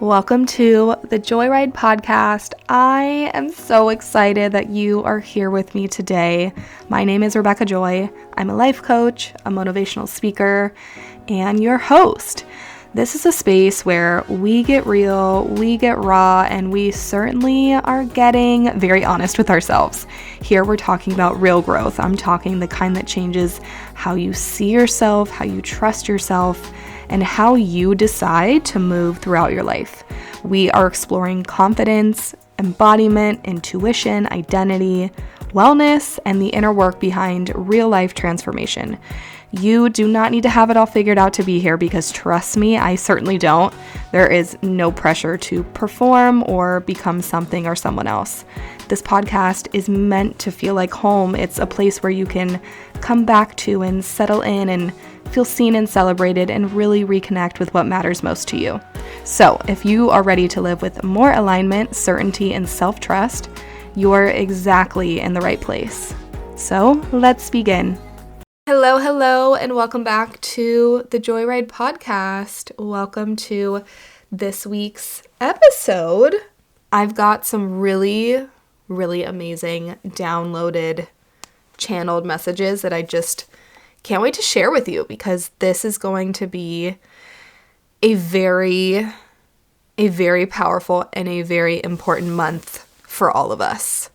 Welcome to the Joyride podcast. I am so excited that you are here with me today. My name is Rebecca Joy. I'm a life coach, a motivational speaker, and your host. This is a space where we get real, we get raw, and we certainly are getting very honest with ourselves. Here we're talking about real growth. I'm talking the kind that changes how you see yourself, how you trust yourself, and how you decide to move throughout your life. We are exploring confidence, embodiment, intuition, identity, wellness, and the inner work behind real life transformation. You do not need to have it all figured out to be here because trust me, I certainly don't. There is no pressure to perform or become something or someone else. This podcast is meant to feel like home. It's a place where you can come back to and settle in and feel seen and celebrated and really reconnect with what matters most to you. So if you are ready to live with more alignment, certainty, and self-trust, you're exactly in the right place. So let's begin. Hello, and welcome back to the Joyride podcast. Welcome to this week's episode. I've got some really amazing downloaded, channeled messages that I just can't wait to share with you because this is going to be a very powerful and a very important month for all of us.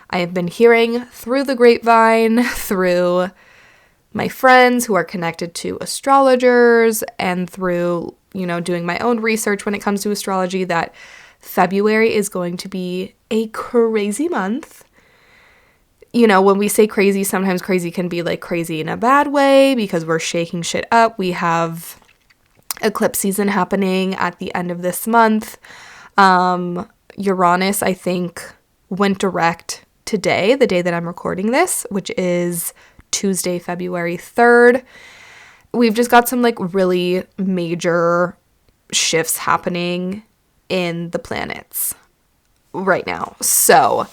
I have been hearing through the grapevine, through my friends who are connected to astrologers, and through, doing my own research when it comes to astrology, that February is going to be a crazy month. When we say crazy, sometimes crazy can be like crazy in a bad way because we're shaking shit up. We have eclipse season happening at the end of this month. Uranus, I think, went direct today, the day that I'm recording this, which is Tuesday, February 3rd. We've just got some really major shifts happening in the planets right now. So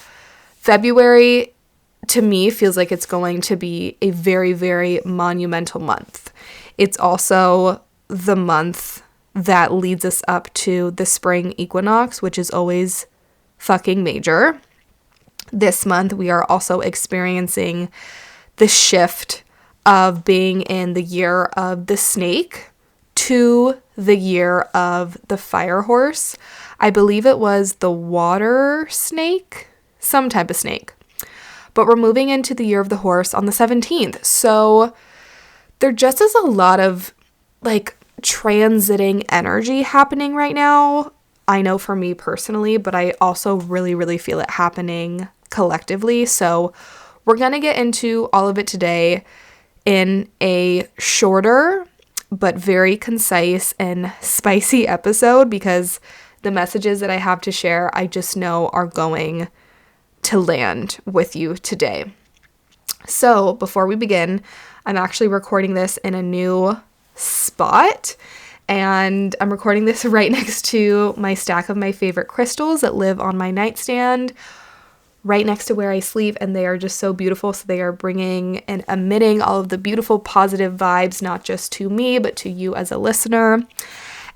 February to me feels like it's going to be a very monumental month. It's also the month that leads us up to the spring equinox, which is always fucking major. This month we are also experiencing the shift of being in the year of the snake to the year of the fire horse. I believe it was the water snake, some type of snake. But we're moving into the year of the horse on the 17th. So there just is a lot of transiting energy happening right now. I know for me personally, but I also really feel it happening collectively. So we're going to get into all of it today in a shorter but very concise and spicy episode because the messages that I have to share, I just know are going to land with you today. So before we begin, I'm actually recording this in a new spot, and I'm recording this right next to my stack of my favorite crystals that live on my nightstand right next to where I sleep, and they are just so beautiful. So they are bringing and emitting all of the beautiful positive vibes, not just to me, but to you as a listener.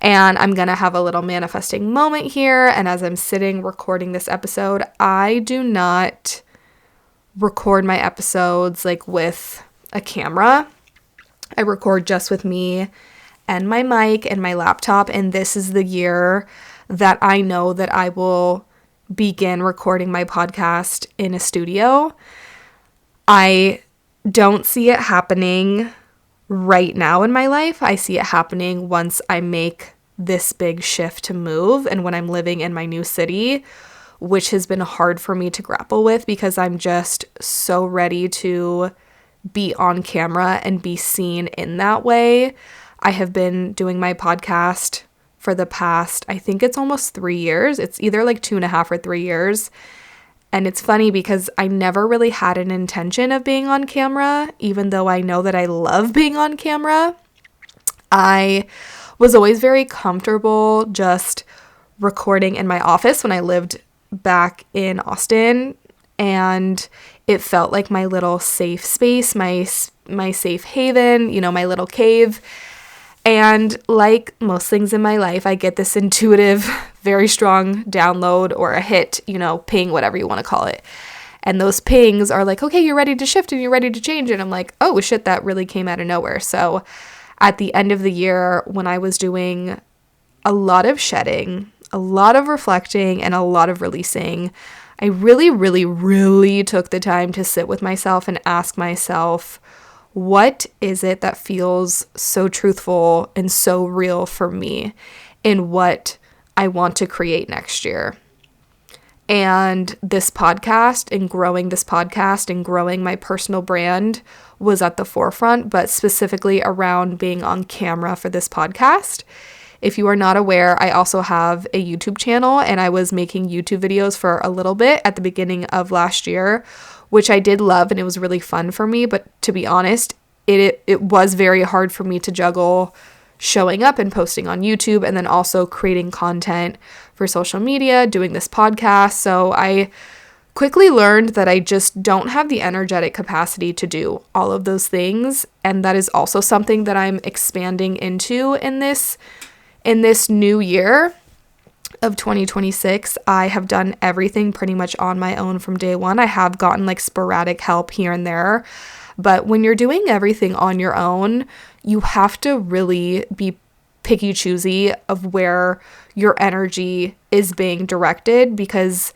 And I'm going to have a little manifesting moment here. And as I'm sitting recording this episode, I do not record my episodes with a camera. I record just with me and my mic and my laptop. And this is the year that I know that I will begin recording my podcast in a studio. I don't see it happening right now in my life. I see it happening once I make this big shift to move and when I'm living in my new city, which has been hard for me to grapple with because I'm just so ready to be on camera and be seen in that way. I have been doing my podcast for the past, I think it's almost 3 years. It's either 2.5 or 3 years. And it's funny because I never really had an intention of being on camera, even though I know that I love being on camera. I was always very comfortable just recording in my office when I lived back in Austin, and it felt like my little safe space, my safe haven, my little cave. And like most things in my life, I get this intuitive, very strong download or a hit, ping, whatever you want to call it. And those pings are like, okay, you're ready to shift and you're ready to change. And I'm like, oh shit, that really came out of nowhere. So at the end of the year, when I was doing a lot of shedding, a lot of reflecting, and a lot of releasing, I really, really, really took the time to sit with myself and ask myself, what is it that feels so truthful and so real for me in what I want to create next year? And this podcast and growing this podcast and growing my personal brand was at the forefront, but specifically around being on camera for this podcast. If you are not aware, I also have a YouTube channel, and I was making YouTube videos for a little bit at the beginning of last year, which I did love, and it was really fun for me. But to be honest, it was very hard for me to juggle showing up and posting on YouTube and then also creating content for social media, doing this podcast. So I quickly learned that I just don't have the energetic capacity to do all of those things. And that is also something that I'm expanding into in this new year of 2026. I have done everything pretty much on my own from day one. I have gotten like sporadic help here and there, but when you're doing everything on your own, you have to really be picky choosy of where your energy is being directed, because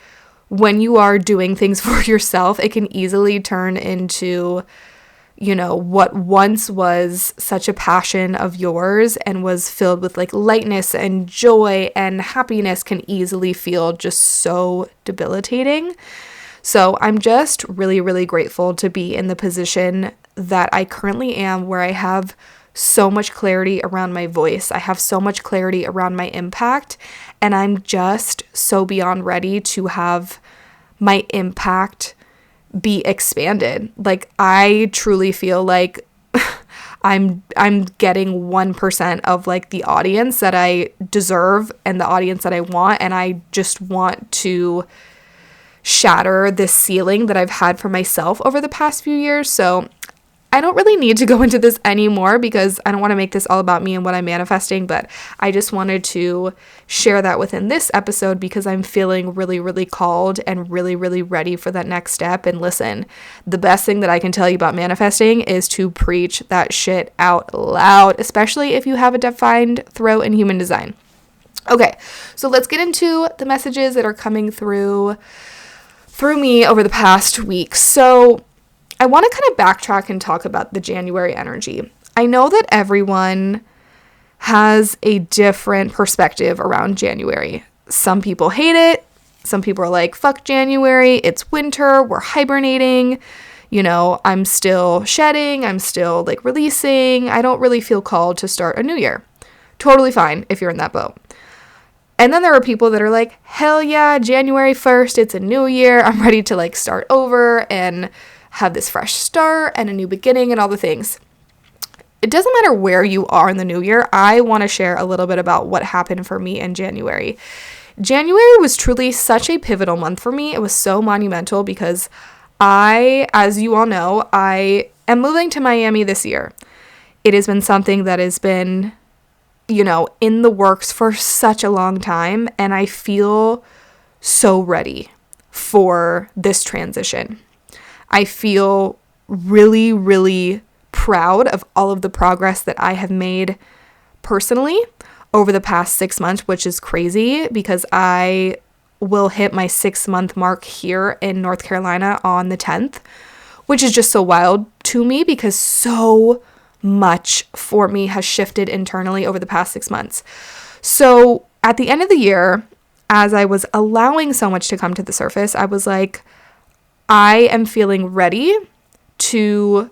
when you are doing things for yourself, it can easily turn into, what once was such a passion of yours and was filled with like lightness and joy and happiness can easily feel just so debilitating. So I'm just really, really grateful to be in the position that I currently am, where I have so much clarity around my voice. I have so much clarity around my impact, and I'm just so beyond ready to have my impact be expanded. Like, I truly feel like I'm getting 1% of like the audience that I deserve and the audience that I want, and I just want to shatter this ceiling that I've had for myself over the past few years. So I don't really need to go into this anymore because I don't want to make this all about me and what I'm manifesting, but I just wanted to share that within this episode because I'm feeling really, really called and really, really ready for that next step. And listen, the best thing that I can tell you about manifesting is to preach that shit out loud, especially if you have a defined throat in human design. Okay, so let's get into the messages that are coming through me over the past week. So I want to kind of backtrack and talk about the January energy. I know that everyone has a different perspective around January. Some people hate it. Some people are like, fuck January. It's winter. We're hibernating. I'm still shedding. I'm still like releasing. I don't really feel called to start a new year. Totally fine if you're in that boat. And then there are people that are like, hell yeah, January 1st, it's a new year. I'm ready to like start over and have this fresh start and a new beginning and all the things. It doesn't matter where you are in the new year. I want to share a little bit about what happened for me in January. January was truly such a pivotal month for me. It was so monumental because as you all know, I am moving to Miami this year. It has been something that has been in the works for such a long time, and I feel so ready for this transition. I feel really, really proud of all of the progress that I have made personally over the past 6 months, which is crazy because I will hit my 6-month mark here in North Carolina on the 10th, which is just so wild to me because so much for me has shifted internally over the past 6 months. So at the end of the year, as I was allowing so much to come to the surface, I was like, I am feeling ready to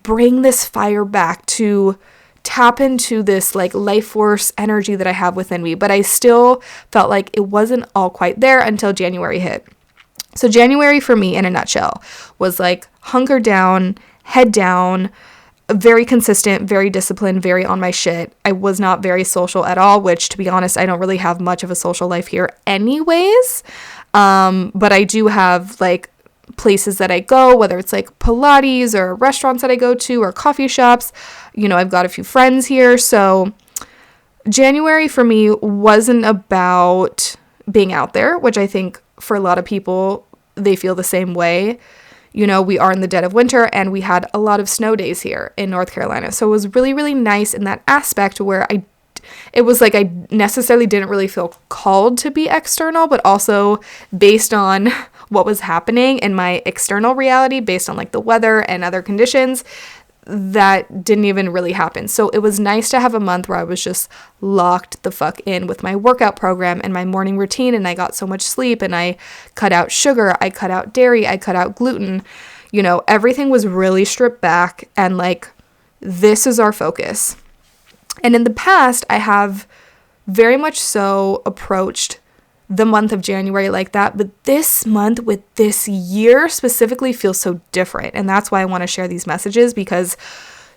bring this fire back, to tap into this like life force energy that I have within me. But I still felt like it wasn't all quite there until January hit. So January for me in a nutshell was like hunker down, head down, very consistent, very disciplined, very on my shit. I was not very social at all, which to be honest, I don't really have much of a social life here anyways. But I do have like places that I go, whether it's like Pilates or restaurants that I go to or coffee shops. I've got a few friends here. So January for me wasn't about being out there, which I think for a lot of people, they feel the same way. We are in the dead of winter and we had a lot of snow days here in North Carolina. So it was really, really nice in that aspect where it was like I necessarily didn't really feel called to be external, but also based on what was happening in my external reality, based on like the weather and other conditions, that didn't even really happen. So it was nice to have a month where I was just locked the fuck in with my workout program and my morning routine, and I got so much sleep, and I cut out sugar, I cut out dairy, I cut out gluten. Everything was really stripped back, and like, this is our focus. And in the past, I have very much so approached the month of January like that, but this month with this year specifically feels so different. And that's why I want to share these messages, because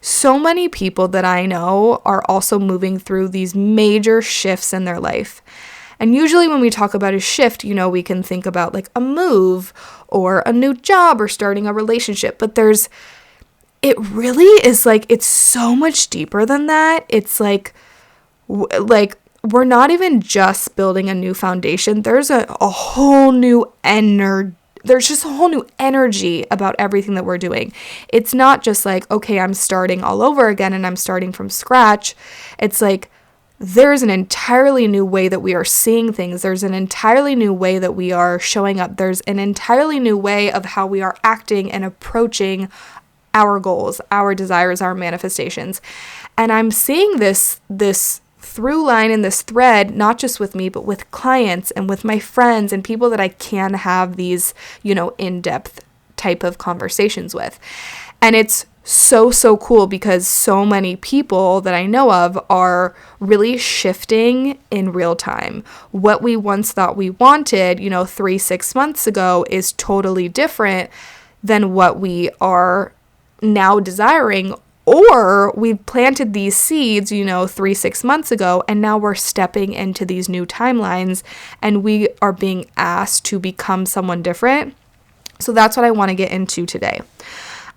so many people that I know are also moving through these major shifts in their life. And usually when we talk about a shift, we can think about like a move or a new job or starting a relationship, but it really is like, it's so much deeper than that. It's like we're not even just building a new foundation. There's a whole new there's just a whole new energy about everything that we're doing. It's not just like, okay, I'm starting all over again and I'm starting from scratch. It's like, there's an entirely new way that we are seeing things. There's an entirely new way that we are showing up. There's an entirely new way of how we are acting and approaching our goals, our desires, our manifestations. And I'm seeing this through line in this thread, not just with me, but with clients and with my friends and people that I can have these, in-depth type of conversations with. And it's so, so cool because so many people that I know of are really shifting in real time. What we once thought we wanted, 3-6 months ago is totally different than what we are now desiring, or we planted these seeds, 3-6 months ago, and now we're stepping into these new timelines and we are being asked to become someone different. So that's what I want to get into today.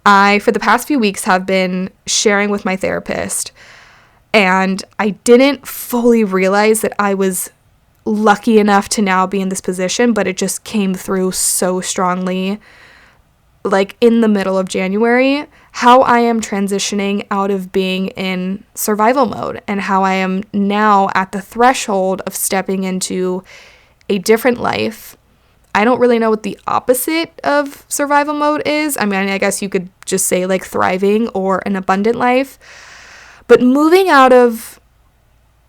I, for the past few weeks, have been sharing with my therapist, and I didn't fully realize that I was lucky enough to now be in this position, but it just came through so strongly, like in the middle of January, how I am transitioning out of being in survival mode and how I am now at the threshold of stepping into a different life. I don't really know what the opposite of survival mode is. I mean, I guess you could just say like thriving or an abundant life. But moving out of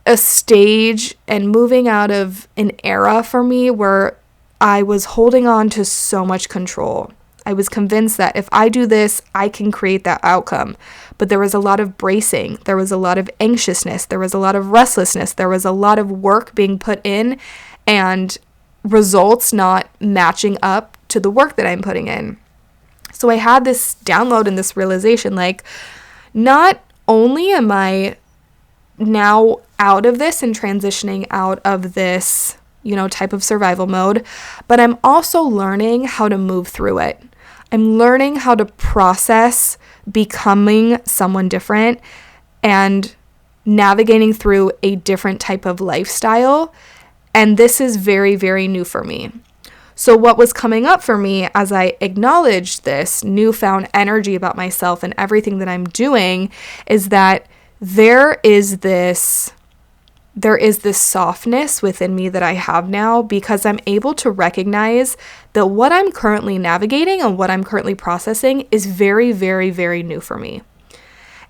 a stage and moving out of an era for me where I was holding on to so much control. I was convinced that if I do this, I can create that outcome. But there was a lot of bracing. There was a lot of anxiousness. There was a lot of restlessness. There was a lot of work being put in and results not matching up to the work that I'm putting in. So I had this download and this realization, like, not only am I now out of this and transitioning out of this, type of survival mode, but I'm also learning how to move through it. I'm learning how to process becoming someone different and navigating through a different type of lifestyle. And this is very, very new for me. So what was coming up for me as I acknowledged this newfound energy about myself and everything that I'm doing is that there is this softness within me that I have now because I'm able to recognize that what I'm currently navigating and what I'm currently processing is very, very, very new for me.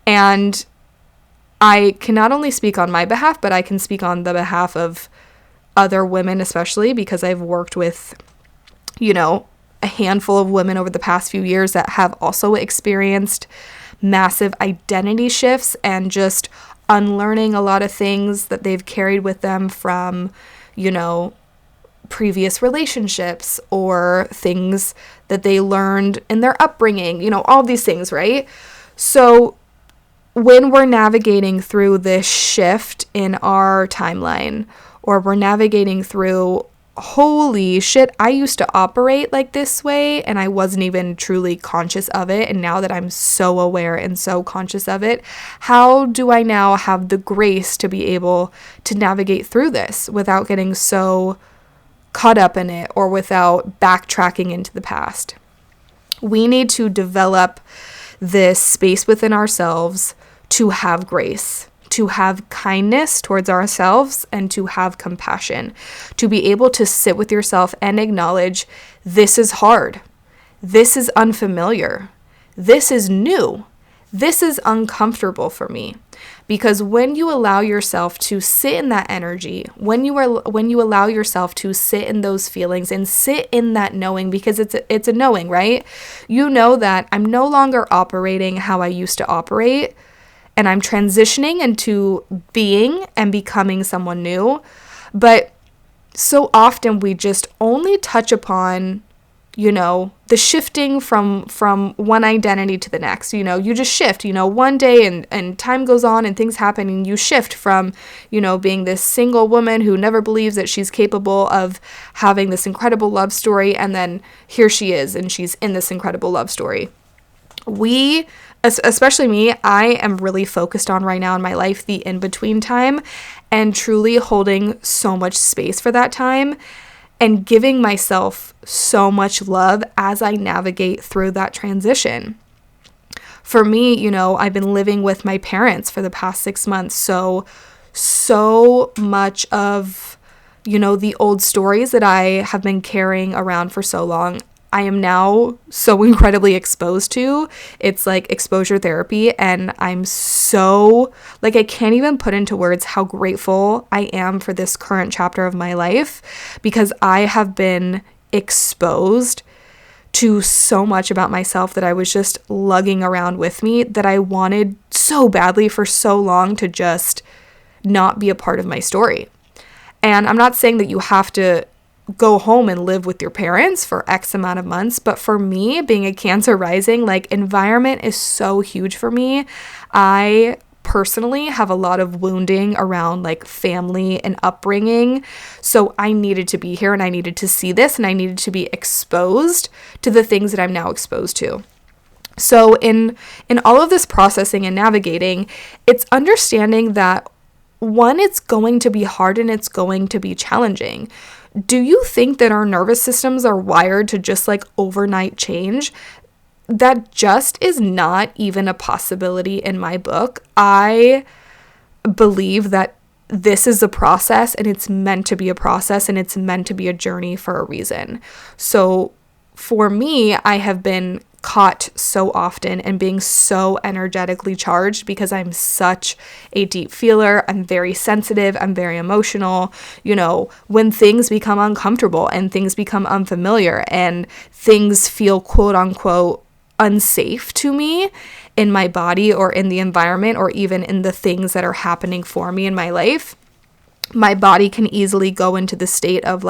And I can not only speak on my behalf, but I can speak on the behalf of other women, especially because I've worked with, a handful of women over the past few years that have also experienced massive identity shifts and just unlearning a lot of things that they've carried with them from, previous relationships or things that they learned in their upbringing, all these things, right? So when we're navigating through this shift in our timeline, or we're navigating through holy shit, I used to operate like this way and I wasn't even truly conscious of it. And now that I'm so aware and so conscious of it, how do I now have the grace to be able to navigate through this without getting so caught up in it or without backtracking into the past? We need to develop this space within ourselves to have grace, to have kindness towards ourselves, and to have compassion, to be able to sit with yourself and acknowledge this is hard, this is unfamiliar, this is new, this is uncomfortable for me. Because when you allow yourself to sit in that energy, when you allow yourself to sit in those feelings and sit in that knowing, because it's a knowing, right? You know that I'm no longer operating how I used to operate, and I'm transitioning into being and becoming someone new. But so often we just only touch upon, the shifting from one identity to the next. You just shift, one day and time goes on and things happen and you shift from, being this single woman who never believes that she's capable of having this incredible love story. And then here she is and she's in this incredible love story. Especially me, I am really focused on right now in my life, the in-between time, and truly holding so much space for that time and giving myself so much love as I navigate through that transition. For me, I've been living with my parents for the past 6 months. So much of, the old stories that I have been carrying around for so long, I am now so incredibly exposed to. It's like exposure therapy, and I'm so, I can't even put into words how grateful I am for this current chapter of my life, because I have been exposed to so much about myself that I was just lugging around with me that I wanted so badly for so long to just not be a part of my story. And I'm not saying that you have to go home and live with your parents for X amount of months. But for me, being a Cancer rising, environment is so huge for me. I personally have a lot of wounding around family and upbringing. So I needed to be here and I needed to see this and I needed to be exposed to the things that I'm now exposed to. So in all of this processing and navigating, it's understanding that one, it's going to be hard and it's going to be challenging. Do you think that our nervous systems are wired to just overnight change? That just is not even a possibility in my book. I believe that this is a process and it's meant to be a process and it's meant to be a journey for a reason. So for me, I have been caught so often and being so energetically charged because I'm such a deep feeler. I'm very sensitive. I'm very emotional. When things become uncomfortable and things become unfamiliar and things feel quote unquote unsafe to me in my body or in the environment or even in the things that are happening for me in my life, my body can easily go into the state of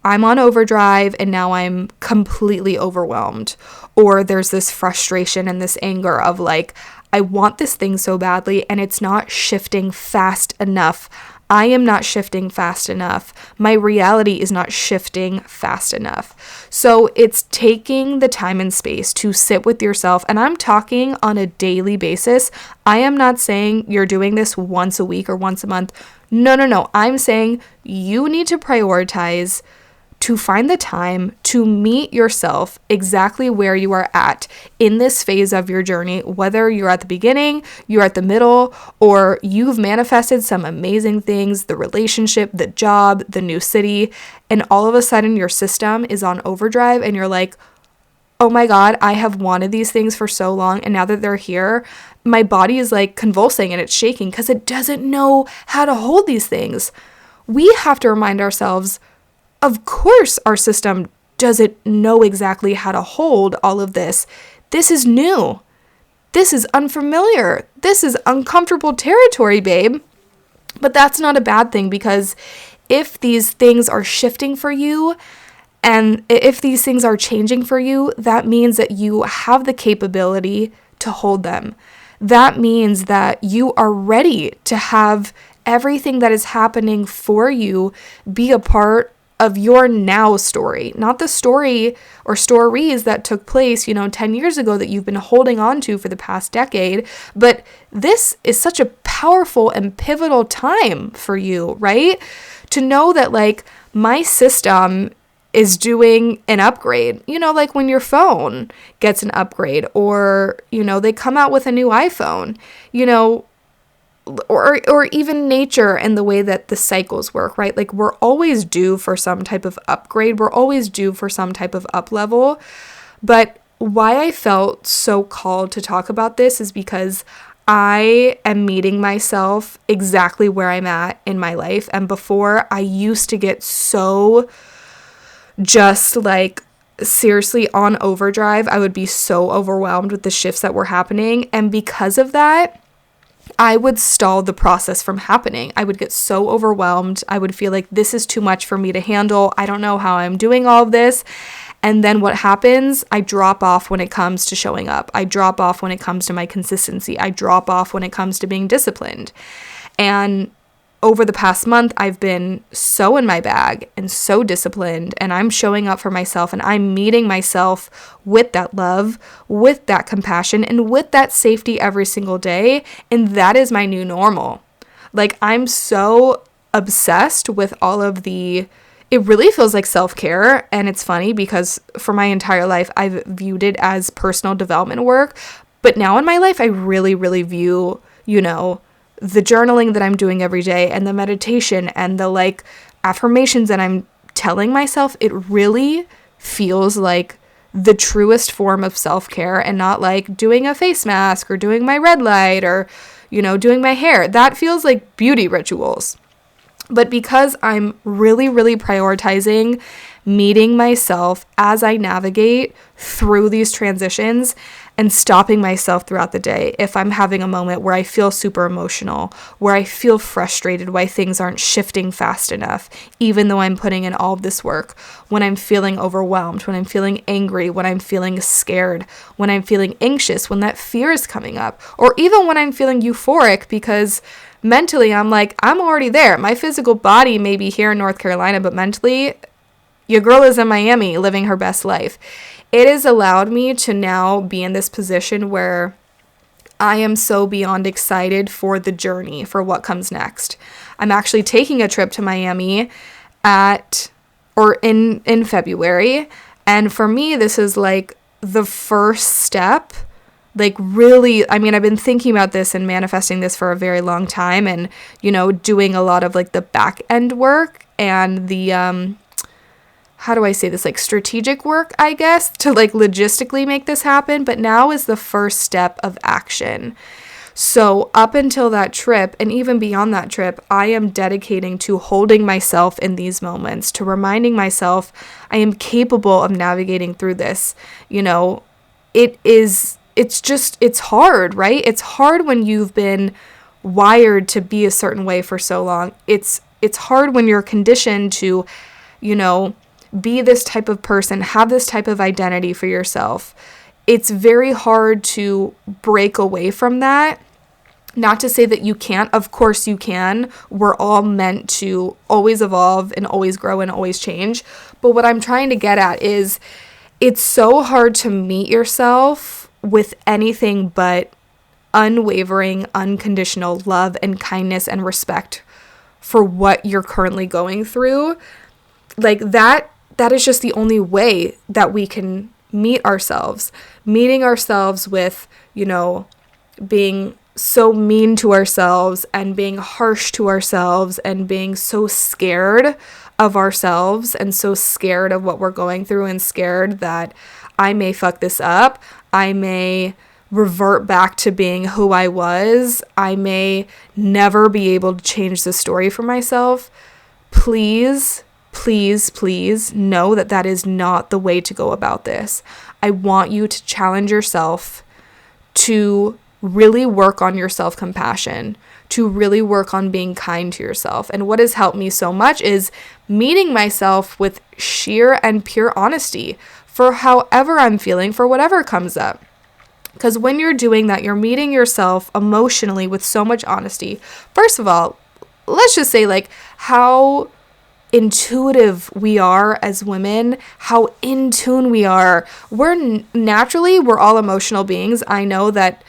I'm on overdrive and now I'm completely overwhelmed. Or there's this frustration and this anger of I want this thing so badly and it's not shifting fast enough. I am not shifting fast enough. My reality is not shifting fast enough. So it's taking the time and space to sit with yourself. And I'm talking on a daily basis. I am not saying you're doing this once a week or once a month. No. I'm saying you need to prioritize to find the time to meet yourself exactly where you are at in this phase of your journey, whether you're at the beginning, you're at the middle, or you've manifested some amazing things, the relationship, the job, the new city, and all of a sudden your system is on overdrive and you're like, oh my God, I have wanted these things for so long, and now that they're here, my body is convulsing and it's shaking because it doesn't know how to hold these things. We have to remind ourselves, of course, our system doesn't know exactly how to hold all of this. This is new. This is unfamiliar. This is uncomfortable territory, babe. But that's not a bad thing, because if these things are shifting for you and if these things are changing for you, that means that you have the capability to hold them. That means that you are ready to have everything that is happening for you be a part of your now story, not the story or stories that took place, 10 years ago that you've been holding on to for the past decade. But this is such a powerful and pivotal time for you, right? To know that like my system is doing an upgrade, like when your phone gets an upgrade, or, they come out with a new iPhone, or even nature and the way that the cycles work, right? Like we're always due for some type of upgrade. We're always due for some type of up level. But why I felt so called to talk about this is because I am meeting myself exactly where I'm at in my life. And before, I used to get so just like seriously on overdrive. I would be so overwhelmed with the shifts that were happening. And because of that, I would stall the process from happening. I would get so overwhelmed. I would feel like this is too much for me to handle. I don't know how I'm doing all of this. And then what happens? I drop off when it comes to showing up. I drop off when it comes to my consistency. I drop off when it comes to being disciplined. And over the past month, I've been so in my bag and so disciplined, and I'm showing up for myself, and I'm meeting myself with that love, with that compassion, and with that safety every single day. And that is my new normal. Like, I'm so obsessed with all of it really feels like self-care. And it's funny because for my entire life, I've viewed it as personal development work. But now in my life, I really, really view, the journaling that I'm doing every day and the meditation and the like affirmations that I'm telling myself, it really feels like the truest form of self-care, and not like doing a face mask or doing my red light or, doing my hair. That feels like beauty rituals. But because I'm really, really prioritizing meeting myself as I navigate through these transitions and stopping myself throughout the day, if I'm having a moment where I feel super emotional, where I feel frustrated why things aren't shifting fast enough, even though I'm putting in all of this work, when I'm feeling overwhelmed, when I'm feeling angry, when I'm feeling scared, when I'm feeling anxious, when that fear is coming up, or even when I'm feeling euphoric because mentally I'm like, I'm already there. My physical body may be here in North Carolina, but mentally, your girl is in Miami living her best life. It has allowed me to now be in this position where I am so beyond excited for the journey, for what comes next. I'm actually taking a trip to Miami in February. And for me, this is like the first step. Like really, I mean, I've been thinking about this and manifesting this for a very long time, and, doing a lot of like the back end work and the, how do I say this, like strategic work, I guess, to like logistically make this happen. But now is the first step of action. So up until that trip, and even beyond that trip, I am dedicating to holding myself in these moments, to reminding myself I am capable of navigating through this. It's hard, right? It's hard when you've been wired to be a certain way for so long. It's hard when you're conditioned to, be this type of person, have this type of identity for yourself. It's very hard to break away from that. Not to say that you can't. Of course you can. We're all meant to always evolve and always grow and always change. But what I'm trying to get at is it's so hard to meet yourself with anything but unwavering, unconditional love and kindness and respect for what you're currently going through. Like that is just the only way that we can meet ourselves. Meeting ourselves with, being so mean to ourselves and being harsh to ourselves and being so scared of ourselves and so scared of what we're going through and scared that I may fuck this up. I may revert back to being who I was. I may never be able to change the story for myself. Please, please, please know that that is not the way to go about this. I want you to challenge yourself to really work on your self-compassion, to really work on being kind to yourself. And what has helped me so much is meeting myself with sheer and pure honesty for however I'm feeling, for whatever comes up. Because when you're doing that, you're meeting yourself emotionally with so much honesty. First of all, let's just say like how intuitive we are as women, how in tune we are. We're all emotional beings. I know that,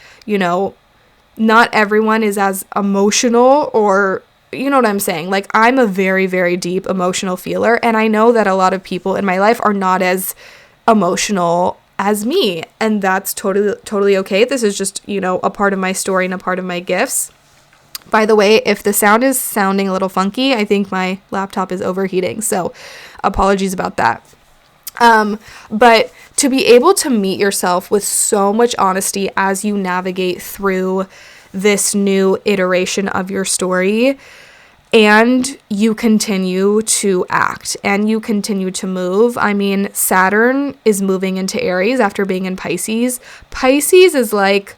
not everyone is as emotional, or you know what I'm saying? Like, I'm a very, very deep emotional feeler, and I know that a lot of people in my life are not as emotional as me, and that's totally okay. This is just, a part of my story and a part of my gifts. By the way, if the sound is sounding a little funky, I think my laptop is overheating, so apologies about that. But to be able to meet yourself with so much honesty as you navigate through this new iteration of your story, and you continue to act and you continue to move. I mean, Saturn is moving into Aries after being in Pisces. Pisces is like,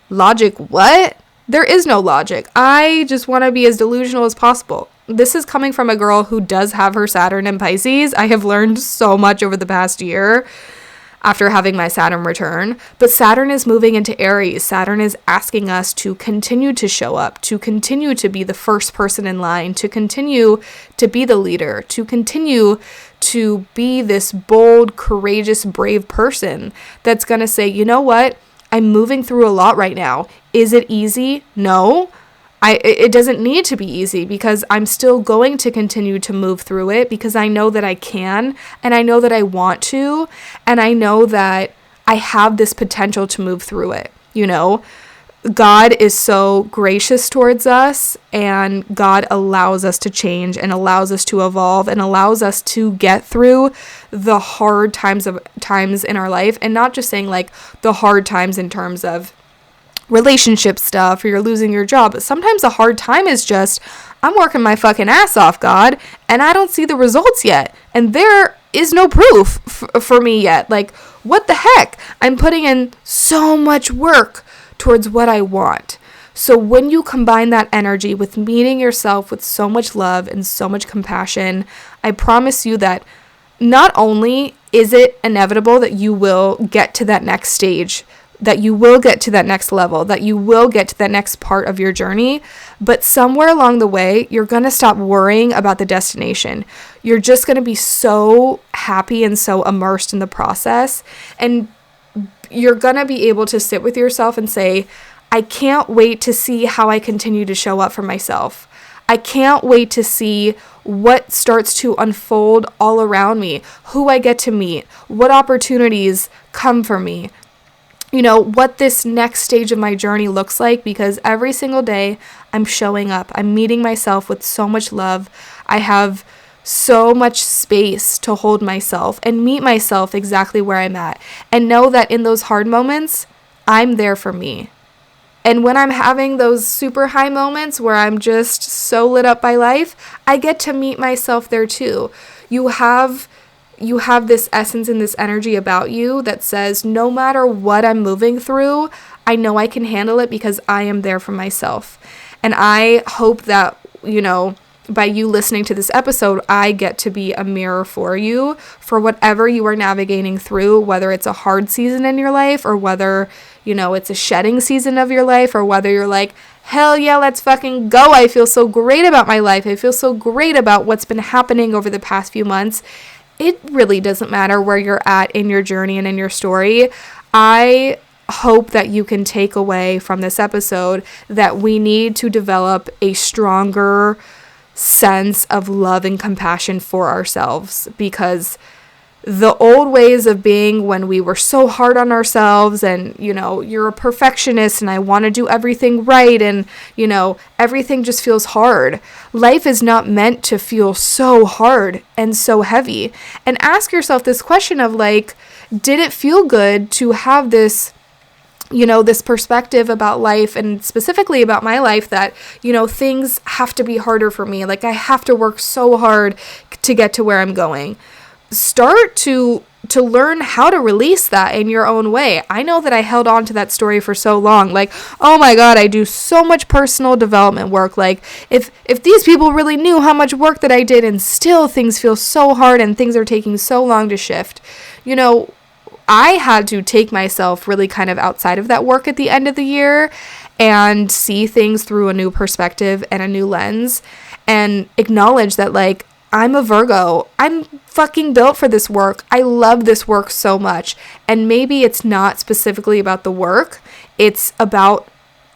logic, what? There is no logic. I just want to be as delusional as possible. This is coming from a girl who does have her Saturn in Pisces. I have learned so much over the past year after having my Saturn return. But Saturn is moving into Aries. Saturn is asking us to continue to show up, to continue to be the first person in line, to continue to be the leader, to continue to be this bold, courageous, brave person that's going to say, you know what? I'm moving through a lot right now. Is it easy? No. It doesn't need to be easy, because I'm still going to continue to move through it, because I know that I can, and I know that I want to, and I know that I have this potential to move through it. God is so gracious towards us, and God allows us to change and allows us to evolve and allows us to get through the hard times in our life, and not just saying like the hard times in terms of relationship stuff or you're losing your job. But sometimes a hard time is just, I'm working my fucking ass off, God, and I don't see the results yet. And there is no proof for me yet. Like, what the heck? I'm putting in so much work towards what I want. So when you combine that energy with meeting yourself with so much love and so much compassion, I promise you that not only is it inevitable that you will get to that next stage, that you will get to that next level, that you will get to that next part of your journey, but somewhere along the way, you're going to stop worrying about the destination. You're just going to be so happy and so immersed in the process, and you're going to be able to sit with yourself and say, I can't wait to see how I continue to show up for myself. I can't wait to see what starts to unfold all around me, who I get to meet, what opportunities come for me, what this next stage of my journey looks like, because every single day I'm showing up. I'm meeting myself with so much love. I have so much space to hold myself and meet myself exactly where I'm at, and know that in those hard moments, I'm there for me. And when I'm having those super high moments where I'm just so lit up by life, I get to meet myself there too. You have this essence and this energy about you that says, no matter what I'm moving through, I know I can handle it because I am there for myself. And I hope that, by you listening to this episode, I get to be a mirror for you for whatever you are navigating through, whether it's a hard season in your life, or whether, it's a shedding season of your life, or whether you're like, hell yeah, let's fucking go. I feel so great about my life. I feel so great about what's been happening over the past few months. It really doesn't matter where you're at in your journey and in your story. I hope that you can take away from this episode that we need to develop a stronger sense of love and compassion for ourselves, because the old ways of being, when we were so hard on ourselves and, you're a perfectionist and I want to do everything right, and, everything just feels hard. Life is not meant to feel so hard and so heavy. And ask yourself this question of like, did it feel good to have this, this perspective about life, and specifically about my life, that, things have to be harder for me. Like, I have to work so hard to get to where I'm going. Start to learn how to release that in your own way. I know that I held on to that story for so long. Like, oh my God, I do so much personal development work. Like, if these people really knew how much work that I did, and still things feel so hard and things are taking so long to shift, I had to take myself really kind of outside of that work at the end of the year and see things through a new perspective and a new lens, and acknowledge that, like, I'm a Virgo. I'm fucking built for this work. I love this work so much. And maybe it's not specifically about the work. It's about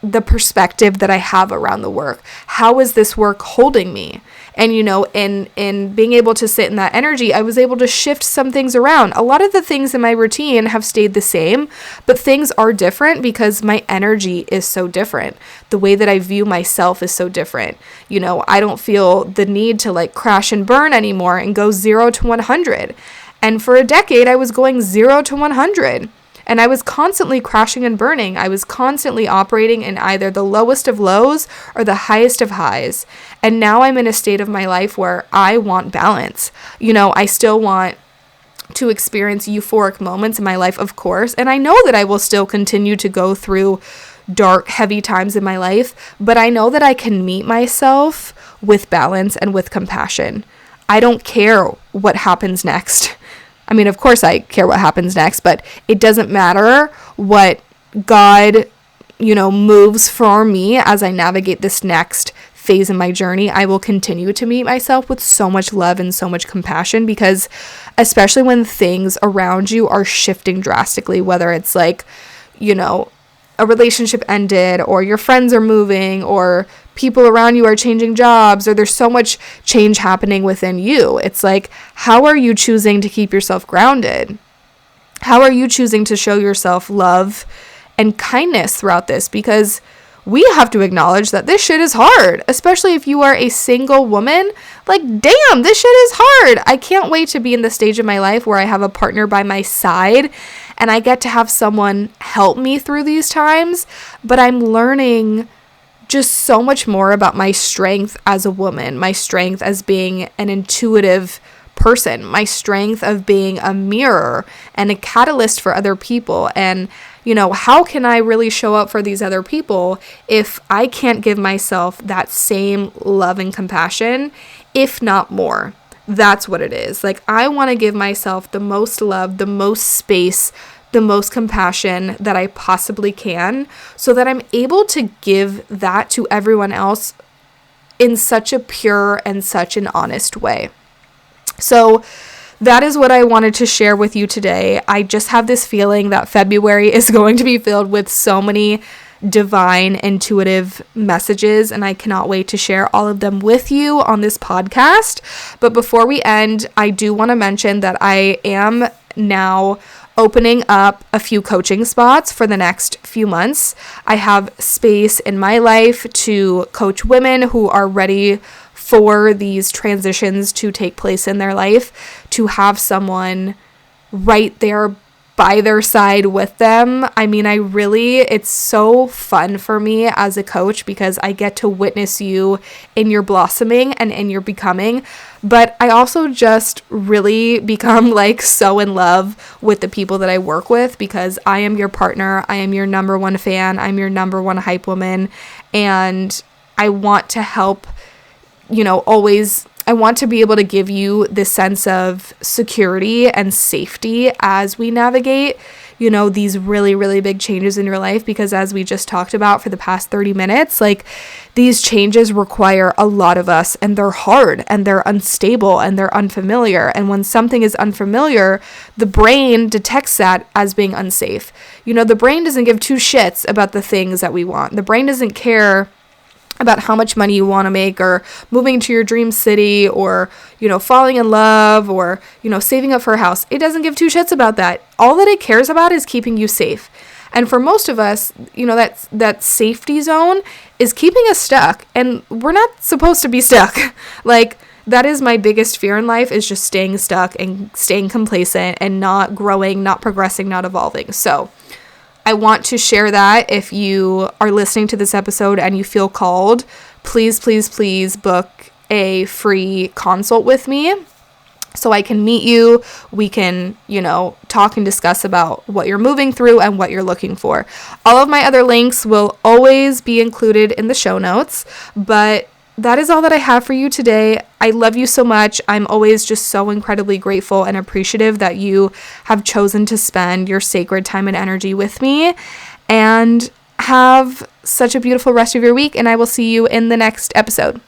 the perspective that I have around the work. How is this work holding me? And, in being able to sit in that energy, I was able to shift some things around. A lot of the things in my routine have stayed the same, but things are different because my energy is so different. The way that I view myself is so different. I don't feel the need to like crash and burn anymore and go 0 to 100. And for a decade, I was going 0 to 100. And I was constantly crashing and burning. I was constantly operating in either the lowest of lows or the highest of highs. And now I'm in a state of my life where I want balance. I still want to experience euphoric moments in my life, of course. And I know that I will still continue to go through dark, heavy times in my life. But I know that I can meet myself with balance and with compassion. I don't care what happens next. I mean, of course I care what happens next, but it doesn't matter what God, moves for me as I navigate this next phase in my journey. I will continue to meet myself with so much love and so much compassion, because especially when things around you are shifting drastically, whether it's like, a relationship ended, or your friends are moving, or people around you are changing jobs, or there's so much change happening within you. It's like, how are you choosing to keep yourself grounded? How are you choosing to show yourself love and kindness throughout this? Because we have to acknowledge that this shit is hard, especially if you are a single woman. Like, damn, this shit is hard. I can't wait to be in the stage of my life where I have a partner by my side and I get to have someone help me through these times. But I'm learning just so much more about my strength as a woman, my strength as being an intuitive person, my strength of being a mirror and a catalyst for other people. And, how can I really show up for these other people if I can't give myself that same love and compassion, if not more? That's what it is. Like, I want to give myself the most love, the most space, the most compassion that I possibly can, so that I'm able to give that to everyone else in such a pure and such an honest way. So that is what I wanted to share with you today. I just have this feeling that February is going to be filled with so many divine, intuitive messages, and I cannot wait to share all of them with you on this podcast. But before we end, I do want to mention that I am now opening up a few coaching spots for the next few months. I have space in my life to coach women who are ready for these transitions to take place in their life, to have someone right there by their side with them. I mean, it's so fun for me as a coach because I get to witness you in your blossoming and in your becoming. But I also just really become like so in love with the people that I work with, because I am your partner. I am your number one fan. I'm your number one hype woman. And I want to help, I want to be able to give you this sense of security and safety as we navigate, these really, really big changes in your life. Because as we just talked about for the past 30 minutes, like, these changes require a lot of us, and they're hard and they're unstable and they're unfamiliar. And when something is unfamiliar, the brain detects that as being unsafe. The brain doesn't give two shits about the things that we want. The brain doesn't care about how much money you want to make, or moving to your dream city, or, falling in love, or, saving up for a house. It doesn't give two shits about that. All that it cares about is keeping you safe. And for most of us, that safety zone is keeping us stuck, and we're not supposed to be stuck. Like, that is my biggest fear in life, is just staying stuck and staying complacent and not growing, not progressing, not evolving. So I want to share that. If you are listening to this episode and you feel called, please, please, please book a free consult with me so I can meet you. We can, talk and discuss about what you're moving through and what you're looking for. All of my other links will always be included in the show notes, but that is all that I have for you today. I love you so much. I'm always just so incredibly grateful and appreciative that you have chosen to spend your sacred time and energy with me. And have such a beautiful rest of your week, and I will see you in the next episode.